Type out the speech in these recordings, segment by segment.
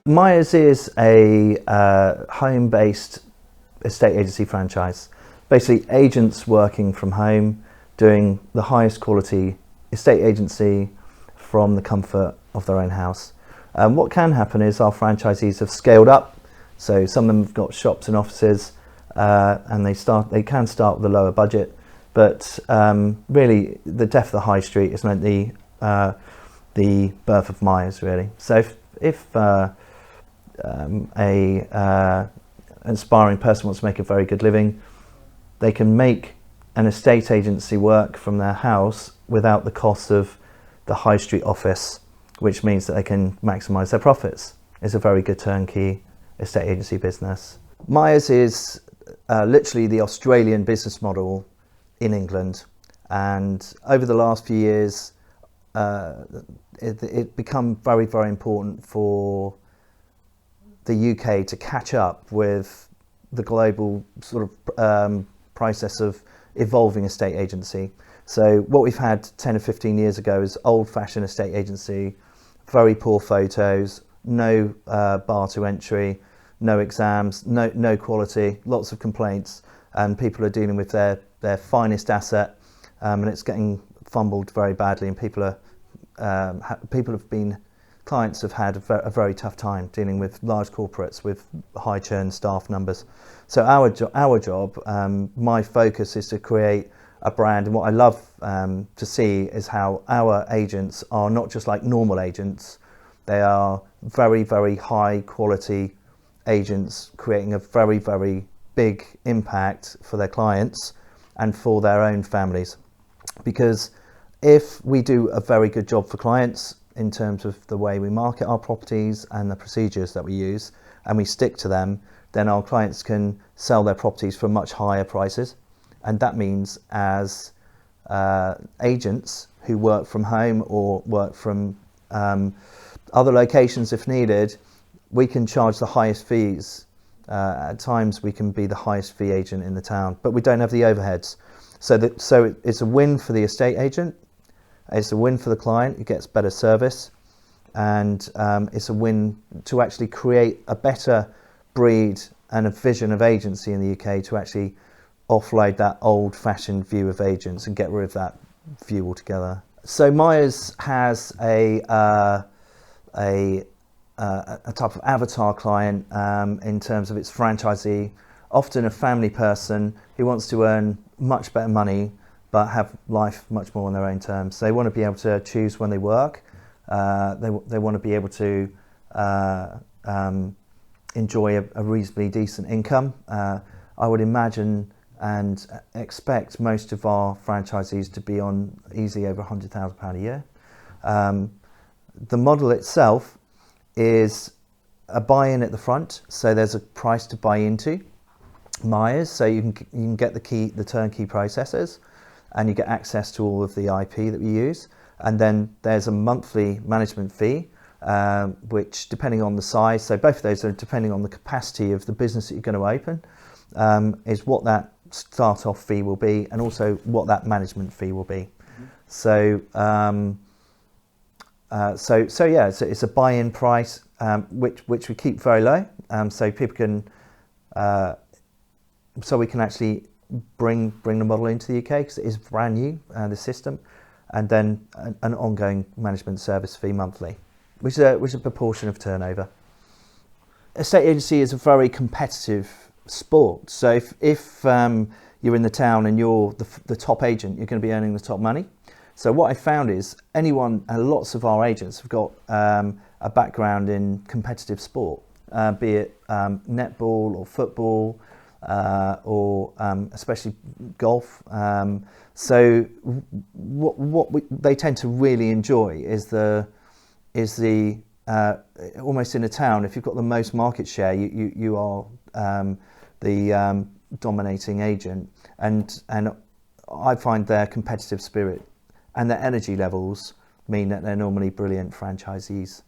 Meyers is a home-based estate agency franchise. Basically, agents working from home, doing the highest quality estate agency from the comfort of their own house. What can happen is our franchisees have scaled up, so some of them have got shops and offices, and they can start with a lower budget, but really the death of the high street has meant the birth of Meyers, really. So if an aspiring person wants to make a very good living, they can make an estate agency work from their house without the cost of the high street office, which means that they can maximise their profits. It's a very good turnkey estate agency business. Meyers is literally the Australian business model in England, and over the last few years it become very, very important for the UK to catch up with the global sort of process of evolving estate agency. So what we've had 10 or 15 years ago is old-fashioned estate agency, very poor photos, no bar to entry, no exams, no quality, lots of complaints, and people are dealing with their finest asset, and it's getting fumbled very badly, and clients have had a very tough time dealing with large corporates with high churn staff numbers. So our job, my focus is to create a brand, and what I love to see is how our agents are not just like normal agents, they are very, very high quality agents creating a very, very big impact for their clients and for their own families. Because if we do a very good job for clients in terms of the way we market our properties and the procedures that we use, and we stick to them, then our clients can sell their properties for much higher prices. And that means as agents who work from home or work from other locations if needed, we can charge the highest fees. At times we can be the highest fee agent in the town, but we don't have the overheads. So it's a win for the estate agent, it's a win for the client, it gets better service, and it's a win to actually create a better breed and a vision of agency in the UK, to actually offload that old-fashioned view of agents and get rid of that view altogether. So Meyers has a type of avatar client in terms of its franchisee, often a family person who wants to earn much better money but have life much more on their own terms. They want to be able to choose when they work. They want to be able to enjoy a reasonably decent income. I would imagine and expect most of our franchisees to be on easily over £100,000 a year. The model itself is a buy-in at the front, so there's a price to buy into Meyers, so you can get the turnkey processes, and you get access to all of the IP that we use, and then there's a monthly management fee, which depending on the size, so both of those are depending on the capacity of the business that you're going to open, is what that start-off fee will be, and also what that management fee will be. So yeah, it's a buy-in price, which we keep very low, so people can, so we can actually bring the model into the UK because it is brand new, the system, and then an ongoing management service fee monthly, which is a proportion of turnover. Estate agency is a very competitive sport, so if you're in the town and you're the top agent, you're going to be earning the top money. So what I found is lots of our agents have got a background in competitive sport, be it netball or football, or especially golf. So they tend to really enjoy is the almost in a town, if you've got the most market share, you are the dominating agent, and I find their competitive spirit and their energy levels mean that they're normally brilliant franchisees.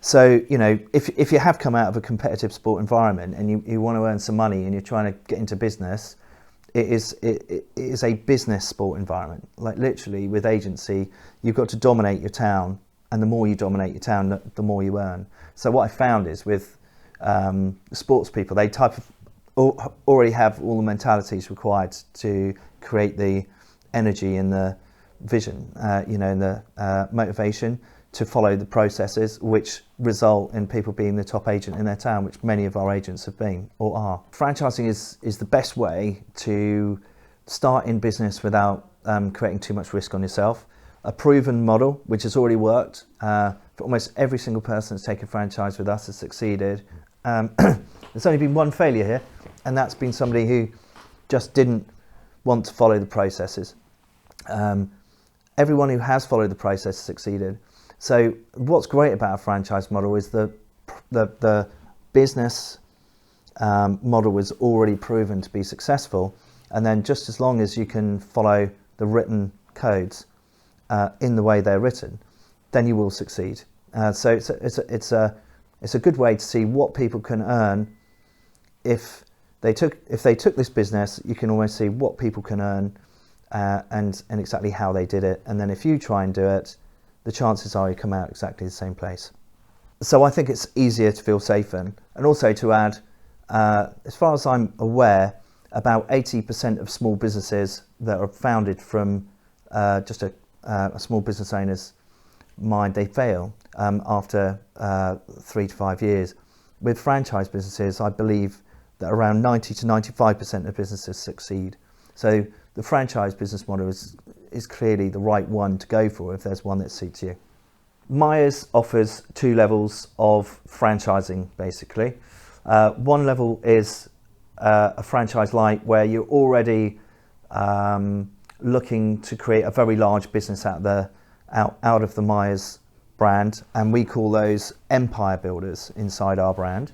So, you know, if you have come out of a competitive sport environment and you want to earn some money and you're trying to get into business, it is a business sport environment. Like literally with agency, you've got to dominate your town and the more you dominate your town, the more you earn. So what I found is with sports people, they already have all the mentalities required to create the energy and the vision, and the motivation to follow the processes which result in people being the top agent in their town, which many of our agents have been or are. Franchising is the best way to start in business without creating too much risk on yourself. A proven model which has already worked for almost every single person that's taken a franchise with us has succeeded. There's only been one failure here, and that's been somebody who just didn't want to follow the processes. Everyone who has followed the process succeeded. So what's great about a franchise model is the business model was already proven to be successful, and then just as long as you can follow the written codes in the way they're written, then you will succeed. So it's a good way to see what people can earn if they took this business. You can almost see what people can earn and exactly how they did it, and then if you try and do it, the chances are you come out exactly the same place. So I think it's easier to feel safe in. And also to add, as far as I'm aware, about 80% of small businesses that are founded from just a small business owner's mind, they fail after 3 to 5 years. With franchise businesses, I believe that around 90 to 95% of businesses succeed. So the franchise business model is clearly the right one to go for if there's one that suits you. Meyers offers 2 levels of franchising, basically. One level is a franchise light, where you're already looking to create a very large business out of the Meyers brand, and we call those empire builders inside our brand.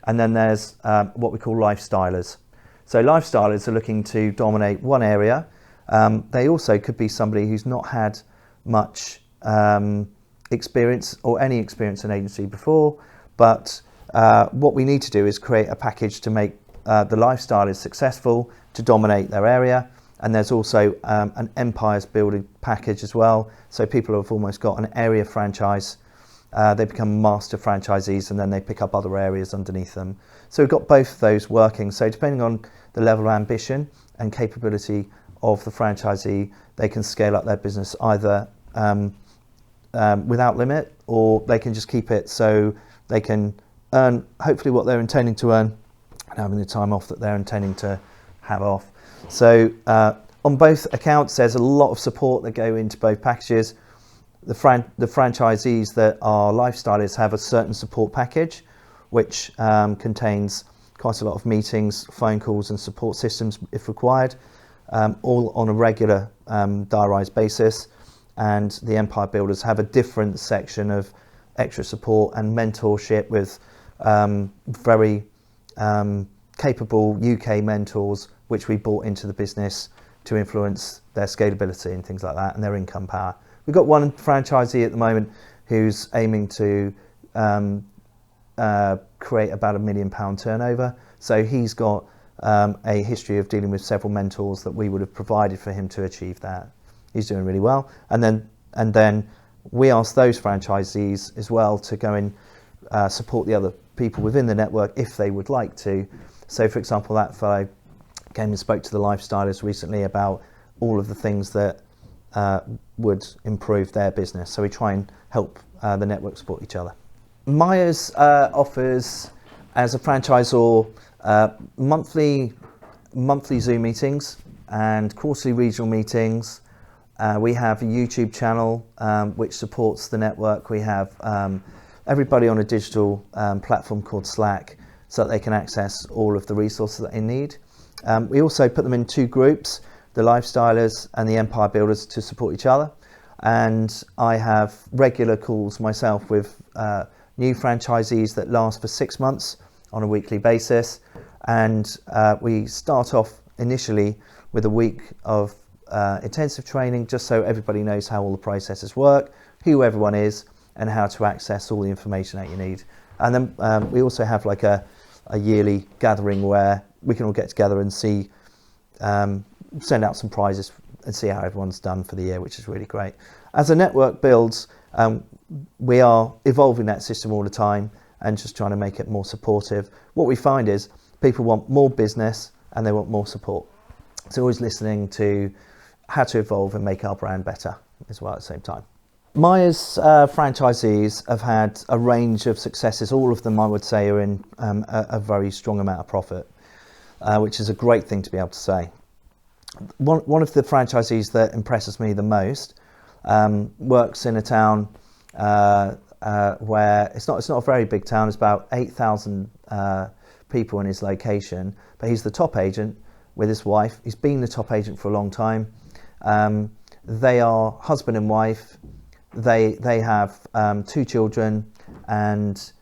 And then there's what we call lifestylers. So lifestylers are looking to dominate one area. They also could be somebody who's not had much experience or any experience in agency before, but what we need to do is create a package to make the lifestylers successful, to dominate their area. And there's also an empires building package as well. So people have almost got an area franchise. They become master franchisees, and then they pick up other areas underneath them. So we've got both of those working. So depending on the level of ambition and capability of the franchisee, they can scale up their business either without limit, or they can just keep it so they can earn hopefully what they're intending to earn and having the time off that they're intending to have off. So on both accounts, there's a lot of support that go into both packages. The franchisees that are lifestylers have a certain support package, which contains quite a lot of meetings, phone calls and support systems if required, all on a regular diarised basis. And the empire builders have a different section of extra support and mentorship with very capable UK mentors, which we brought into the business to influence their scalability and things like that, and their income power. We've got one franchisee at the moment who's aiming to create about £1 million turnover. So he's got a history of dealing with several mentors that we would have provided for him to achieve that. He's doing really well. And then we ask those franchisees as well to go and support the other people within the network if they would like to. So for example, that fellow came and spoke to the lifestylers recently about all of the things that would improve their business. So we try and help the network support each other. Meyers offers, as a franchisor, monthly Zoom meetings and quarterly regional meetings. We have a YouTube channel which supports the network. We have everybody on a digital platform called Slack, so that they can access all of the resources that they need. We also put them in 2 groups, the lifestylers and the empire builders, to support each other. And I have regular calls myself with new franchisees that last for 6 months on a weekly basis. And we start off initially with a week of intensive training, just so everybody knows how all the processes work, who everyone is, and how to access all the information that you need. And then we also have like a yearly gathering where we can all get together and see, send out some prizes and see how everyone's done for the year, which is really great. As a network builds, We are evolving that system all the time and just trying to make it more supportive. What we find is people want more business and they want more support. So always listening to how to evolve and make our brand better as well at the same time. Meyers franchisees have had a range of successes. All of them, I would say, are in a very strong amount of profit, which is a great thing to be able to say. One of the franchisees that impresses me the most works in a town where it's not a very big town. It's about 8,000 people in his location, but he's the top agent with his wife. He's been the top agent for a long time. They are husband and wife. They have 2 children, and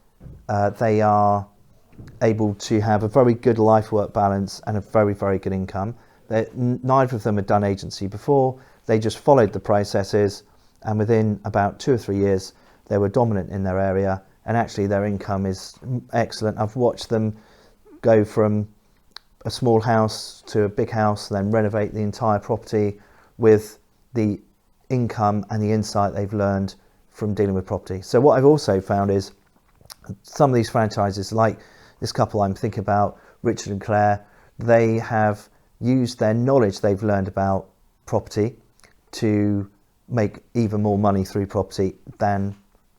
they are able to have a very good life-work balance and a very, very good income. Neither of them had done agency before. They just followed the processes, and within about 2 or 3 years, they were dominant in their area, and actually their income is excellent. I've watched them go from a small house to a big house, and then renovate the entire property with the income and the insight they've learned from dealing with property. So what I've also found is some of these franchises, like this couple I'm thinking about, Richard and Claire, they have used their knowledge they've learned about property to make even more money through property than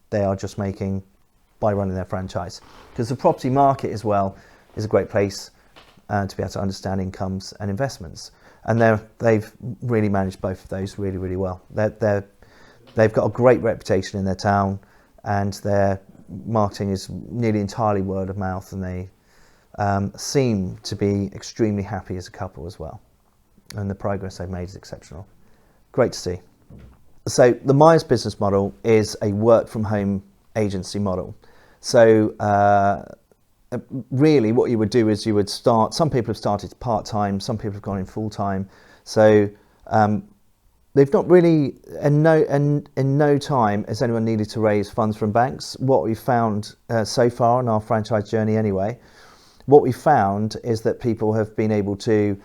they are just making by running their franchise. Because the property market as well is a great place to be able to understand incomes and investments. And they've really managed both of those really, really well. They've got a great reputation in their town, and their marketing is nearly entirely word of mouth, and they seem to be extremely happy as a couple as well. And the progress they've made is exceptional. Great to see. So the Meyers business model is a work from home agency model. So really what you would do is you would start, some people have started part-time, some people have gone in full-time. So they've not really, in no time has anyone needed to raise funds from banks. What we've found so far in our franchise journey anyway, what we found is that people have been able to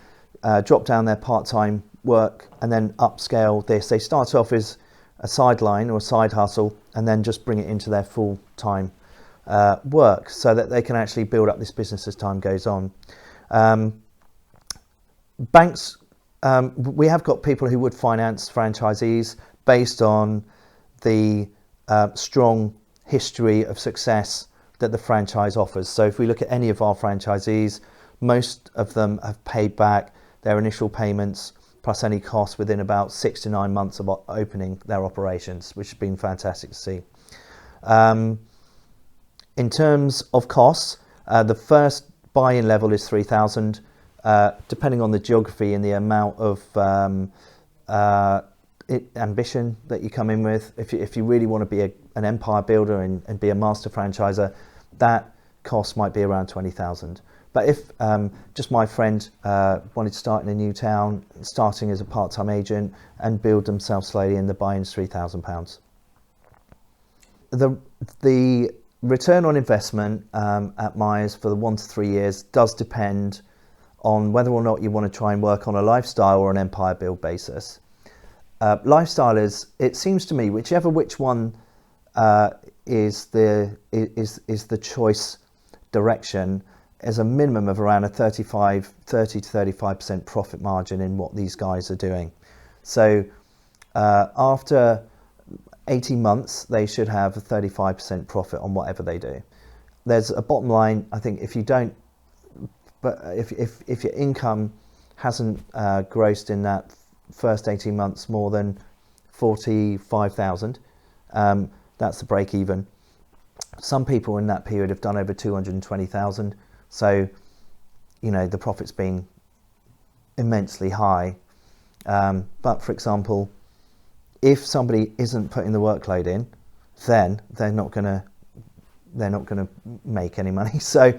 drop down their part-time work and then upscale this. They start off as a sideline or a side hustle and then just bring it into their full-time work, so that they can actually build up this business as time goes on. Banks, we have got people who would finance franchisees based on the strong history of success that the franchise offers. So if we look at any of our franchisees, most of them have paid back their initial payments plus any costs within about 6 to 9 months of opening their operations, which has been fantastic to see. In terms of costs, the first buy-in level is 3,000, depending on the geography and the amount of ambition that you come in with. If you really want to be an empire builder and be a master franchiser, that cost might be around 20,000. But if just my friend wanted to start in a new town, starting as a part-time agent and build themselves slowly, and the buy-in is £3,000. The return on investment at Meyers for the 1 to 3 years does depend on whether or not you want to try and work on a lifestyle or an empire build basis. Lifestyle is, it seems to me, which one is the choice direction, is a minimum of around a 30 to 35% profit margin in what these guys are doing. So after 18 months, they should have a 35% profit on whatever they do. There's a bottom line. I think if you don't, but if your income hasn't grossed in that first 18 months more than 45,000, that's the break even. Some people in that period have done over 220,000. So, you know, the profit's been immensely high. But for example, if somebody isn't putting the workload in, then they're not gonna make any money. So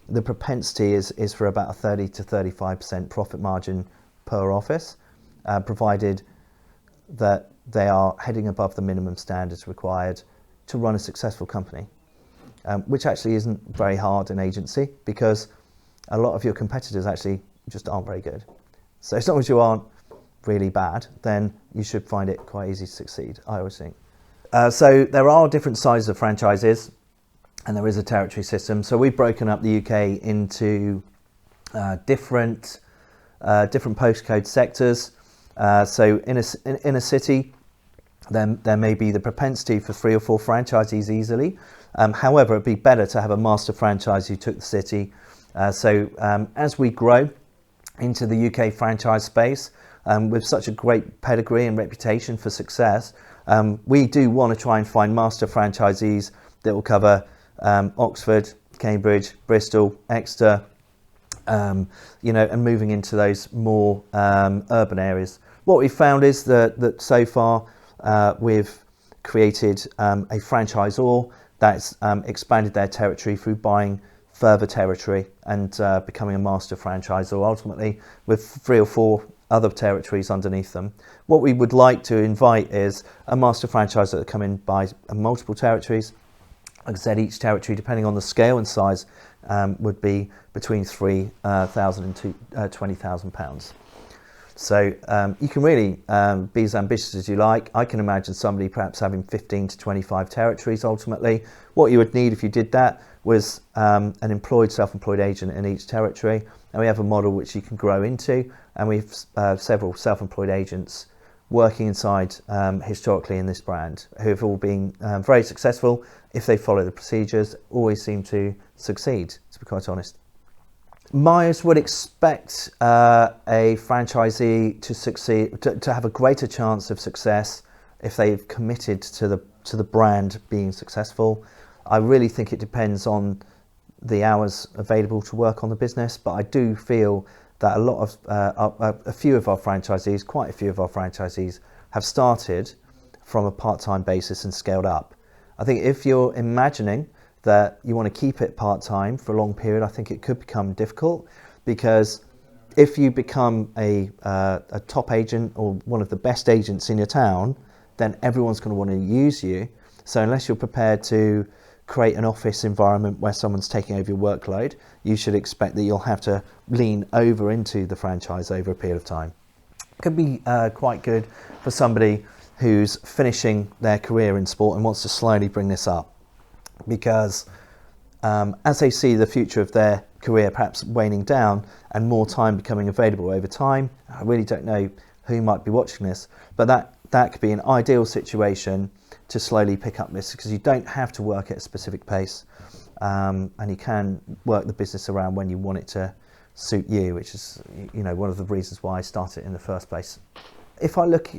the propensity is for about a 30 to 35% profit margin per office, provided that they are heading above the minimum standards required to run a successful company, which actually isn't very hard in agency, because a lot of your competitors actually just aren't very good. So as long as you aren't really bad, then you should find it quite easy to succeed, I always think. So there are different sizes of franchises, and there is a territory system. So we've broken up the UK into different postcode sectors. So in a city, then there may be the propensity for 3 or 4 franchisees easily. However, it'd be better to have a master franchise who took the city. As we grow into the UK franchise space, with such a great pedigree and reputation for success, we do want to try and find master franchisees that will cover Oxford, Cambridge, Bristol, Exeter, and moving into those more urban areas. What we've found is that so far we've created a franchisor that's expanded their territory through buying further territory and becoming a master franchisor, ultimately with 3 or 4 other territories underneath them. What we would like to invite is a master franchisor that come in buy multiple territories. Like I said, each territory, depending on the scale and size, would be between £3,000 and £20,000. So you can really be as ambitious as you like. I can imagine somebody perhaps having 15 to 25 territories ultimately. What you would need if you did that was an employed, self-employed agent in each territory. And we have a model which you can grow into. And we've several self-employed agents working inside historically in this brand who have all been very successful. If they follow the procedures, always seem to succeed, to be quite honest. Meyers would expect a franchisee to succeed, to have a greater chance of success if they've committed to the brand being successful. I really think it depends on the hours available to work on the business, but I do feel that a few of our franchisees, quite a few of our franchisees, have started from a part-time basis and scaled up. I think if you're imagining that you want to keep it part-time for a long period, I think it could become difficult, because if you become a top agent or one of the best agents in your town, then everyone's going to want to use you. So unless you're prepared to create an office environment where someone's taking over your workload, you should expect that you'll have to lean over into the franchise over a period of time. Could be quite good for somebody who's finishing their career in sport and wants to slowly bring this up, because as they see the future of their career perhaps waning down and more time becoming available over time, I really don't know who might be watching this, but that could be an ideal situation to slowly pick up this, because you don't have to work at a specific pace, and you can work the business around when you want it to suit you, which is one of the reasons why I started in the first place. If I look,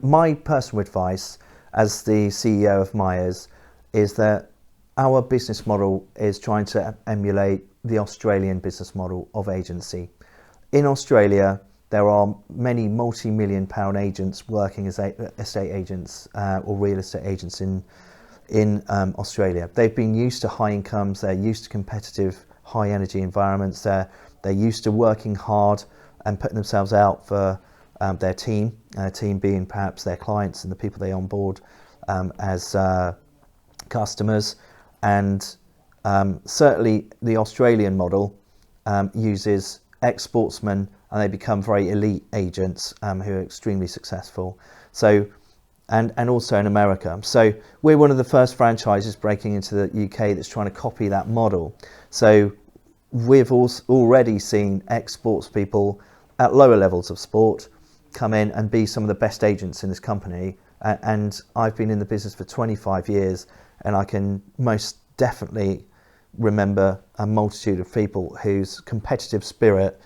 my personal advice as the CEO of Meyers is that our business model is trying to emulate the Australian business model of agency. In Australia, there are many multi-million pound agents working as estate agents or real estate agents in Australia. They've been used to high incomes, they're used to competitive, high energy environments, they're used to working hard and putting themselves out for their team being perhaps their clients and the people they onboard as customers. And certainly the Australian model uses ex-sportsmen, and they become very elite agents who are extremely successful. So, and also in America. So we're one of the first franchises breaking into the UK that's trying to copy that model. So we've already seen ex-sports people at lower levels of sport come in and be some of the best agents in this company. And I've been in the business for 25 years, and I can most definitely remember a multitude of people whose competitive spirit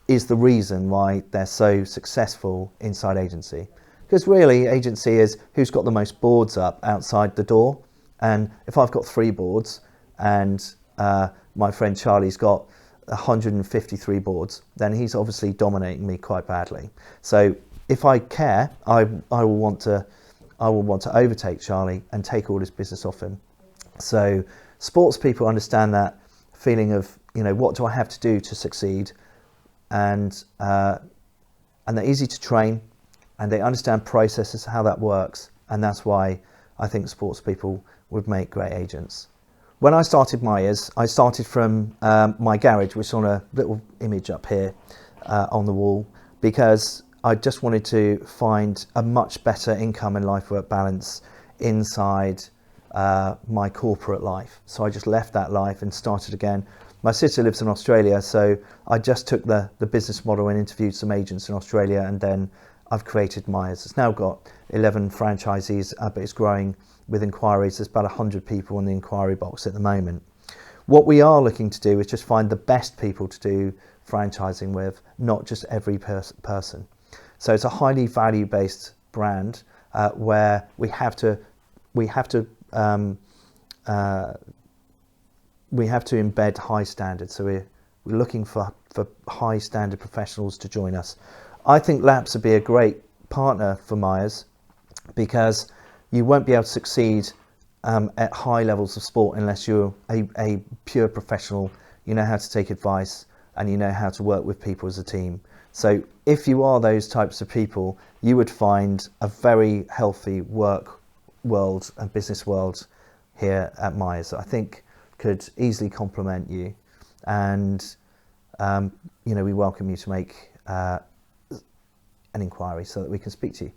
is the reason why they're so successful inside agency. Because really, agency is who's got the most boards up outside the door. And if I've got 3 boards and my friend Charlie's got 153 boards, then he's obviously dominating me quite badly. So if I care, I will want to overtake Charlie and take all his business off him. So sports people understand that feeling of, what do I have to do to succeed? And they're easy to train, and they understand processes, how that works, and that's why I think sports people would make great agents. When I started Meyers, I started from my garage, which is on a little image up here on the wall, because I just wanted to find a much better income and life work balance inside my corporate life. So I just left that life and started again. My sister lives in Australia, so I just took the business model and interviewed some agents in Australia, and then I've created Meyers. It's now got 11 franchisees, but it's growing with inquiries. There's about 100 people in the inquiry box at the moment. What we are looking to do is just find the best people to do franchising with, not just every person. So it's a highly value-based brand where we have to embed high standards. So we're looking for high standard professionals to join us. I think Laps would be a great partner for Meyers, because you won't be able to succeed at high levels of sport unless you're a pure professional. You know how to take advice and you know how to work with people as a team. So if you are those types of people, you would find a very healthy work world and business world here at Meyers that I think could easily complement you. And we welcome you to make an inquiry so that we can speak to you.